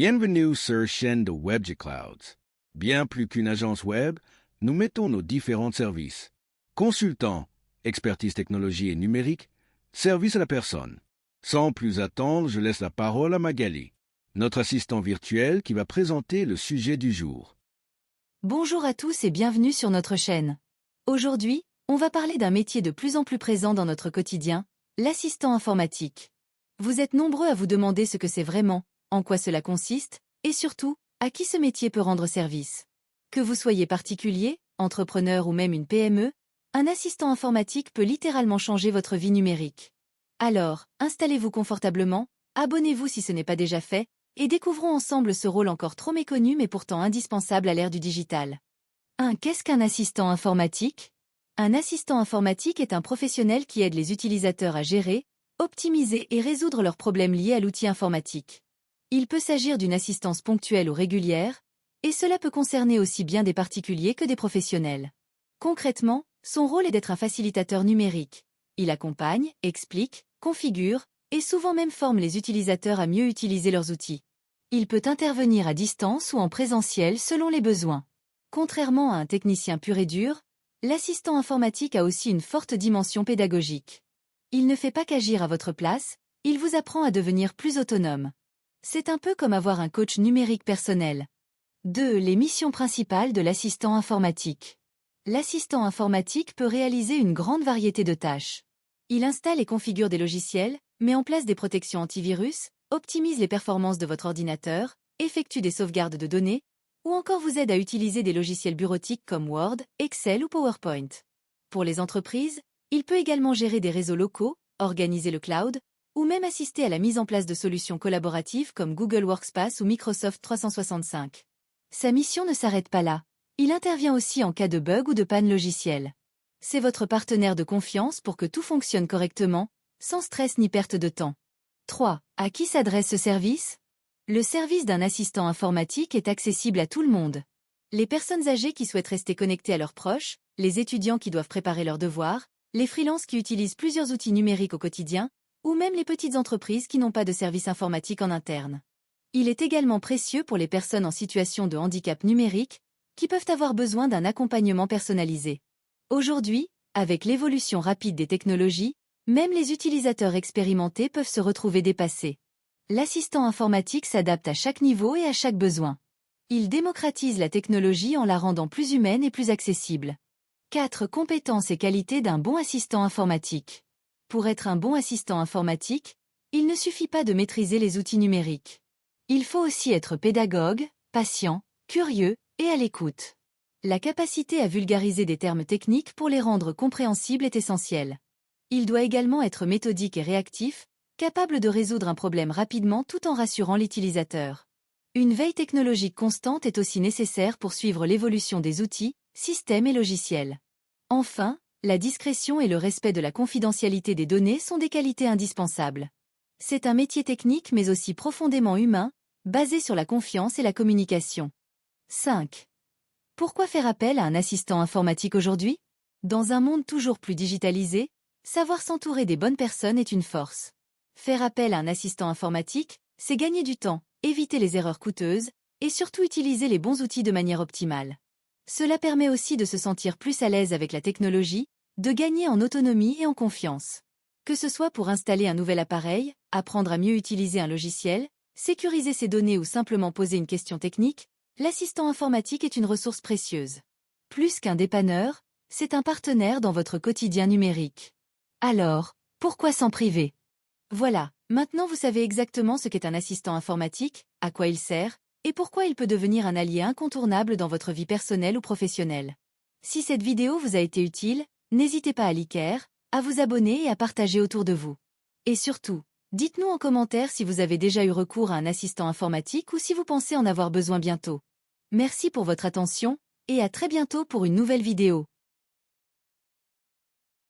Bienvenue sur chaîne de WebG Clouds. Bien plus qu'une agence web, nous mettons nos différents services. Consultant, expertise technologie et numérique, service à la personne. Sans plus attendre, je laisse la parole à Magali, notre assistant virtuel qui va présenter le sujet du jour. Bonjour à tous et bienvenue sur notre chaîne. Aujourd'hui, on va parler d'un métier de plus en plus présent dans notre quotidien, l'assistant informatique. Vous êtes nombreux à vous demander ce que c'est vraiment, en quoi cela consiste, et surtout, à qui ce métier peut rendre service. Que vous soyez particulier, entrepreneur ou même une PME, un assistant informatique peut littéralement changer votre vie numérique. Alors, installez-vous confortablement, abonnez-vous si ce n'est pas déjà fait, et découvrons ensemble ce rôle encore trop méconnu mais pourtant indispensable à l'ère du digital. Qu'est-ce qu'un assistant informatique ? Un assistant informatique est un professionnel qui aide les utilisateurs à gérer, optimiser et résoudre leurs problèmes liés à l'outil informatique. Il peut s'agir d'une assistance ponctuelle ou régulière, et cela peut concerner aussi bien des particuliers que des professionnels. Concrètement, son rôle est d'être un facilitateur numérique. Il accompagne, explique, configure, et souvent même forme les utilisateurs à mieux utiliser leurs outils. Il peut intervenir à distance ou en présentiel selon les besoins. Contrairement à un technicien pur et dur, l'assistant informatique a aussi une forte dimension pédagogique. Il ne fait pas qu'agir à votre place, il vous apprend à devenir plus autonome. C'est un peu comme avoir un coach numérique personnel. 2. Les missions principales de l'assistant informatique. L'assistant informatique peut réaliser une grande variété de tâches. Il installe et configure des logiciels, met en place des protections antivirus, optimise les performances de votre ordinateur, effectue des sauvegardes de données, ou encore vous aide à utiliser des logiciels bureautiques comme Word, Excel ou PowerPoint. Pour les entreprises, il peut également gérer des réseaux locaux, organiser le cloud, ou même assister à la mise en place de solutions collaboratives comme Google Workspace ou Microsoft 365. Sa mission ne s'arrête pas là. Il intervient aussi en cas de bug ou de panne logicielle. C'est votre partenaire de confiance pour que tout fonctionne correctement, sans stress ni perte de temps. 3. À qui s'adresse ce service ? Le service d'un assistant informatique est accessible à tout le monde. Les personnes âgées qui souhaitent rester connectées à leurs proches, les étudiants qui doivent préparer leurs devoirs, les freelances qui utilisent plusieurs outils numériques au quotidien, ou même les petites entreprises qui n'ont pas de service informatique en interne. Il est également précieux pour les personnes en situation de handicap numérique, qui peuvent avoir besoin d'un accompagnement personnalisé. Aujourd'hui, avec l'évolution rapide des technologies, même les utilisateurs expérimentés peuvent se retrouver dépassés. L'assistant informatique s'adapte à chaque niveau et à chaque besoin. Il démocratise la technologie en la rendant plus humaine et plus accessible. 4. Compétences et qualités d'un bon assistant informatique. Pour être un bon assistant informatique, il ne suffit pas de maîtriser les outils numériques. Il faut aussi être pédagogue, patient, curieux et à l'écoute. La capacité à vulgariser des termes techniques pour les rendre compréhensibles est essentielle. Il doit également être méthodique et réactif, capable de résoudre un problème rapidement tout en rassurant l'utilisateur. Une veille technologique constante est aussi nécessaire pour suivre l'évolution des outils, systèmes et logiciels. Enfin, la discrétion et le respect de la confidentialité des données sont des qualités indispensables. C'est un métier technique mais aussi profondément humain, basé sur la confiance et la communication. 5. Pourquoi faire appel à un assistant informatique aujourd'hui ? Dans un monde toujours plus digitalisé, savoir s'entourer des bonnes personnes est une force. Faire appel à un assistant informatique, c'est gagner du temps, éviter les erreurs coûteuses, et surtout utiliser les bons outils de manière optimale. Cela permet aussi de se sentir plus à l'aise avec la technologie, de gagner en autonomie et en confiance. Que ce soit pour installer un nouvel appareil, apprendre à mieux utiliser un logiciel, sécuriser ses données ou simplement poser une question technique, l'assistant informatique est une ressource précieuse. Plus qu'un dépanneur, c'est un partenaire dans votre quotidien numérique. Alors, pourquoi s'en priver ? Voilà, maintenant vous savez exactement ce qu'est un assistant informatique, à quoi il sert, et pourquoi il peut devenir un allié incontournable dans votre vie personnelle ou professionnelle. Si cette vidéo vous a été utile, n'hésitez pas à liker, à vous abonner et à partager autour de vous. Et surtout, dites-nous en commentaire si vous avez déjà eu recours à un assistant informatique ou si vous pensez en avoir besoin bientôt. Merci pour votre attention, et à très bientôt pour une nouvelle vidéo.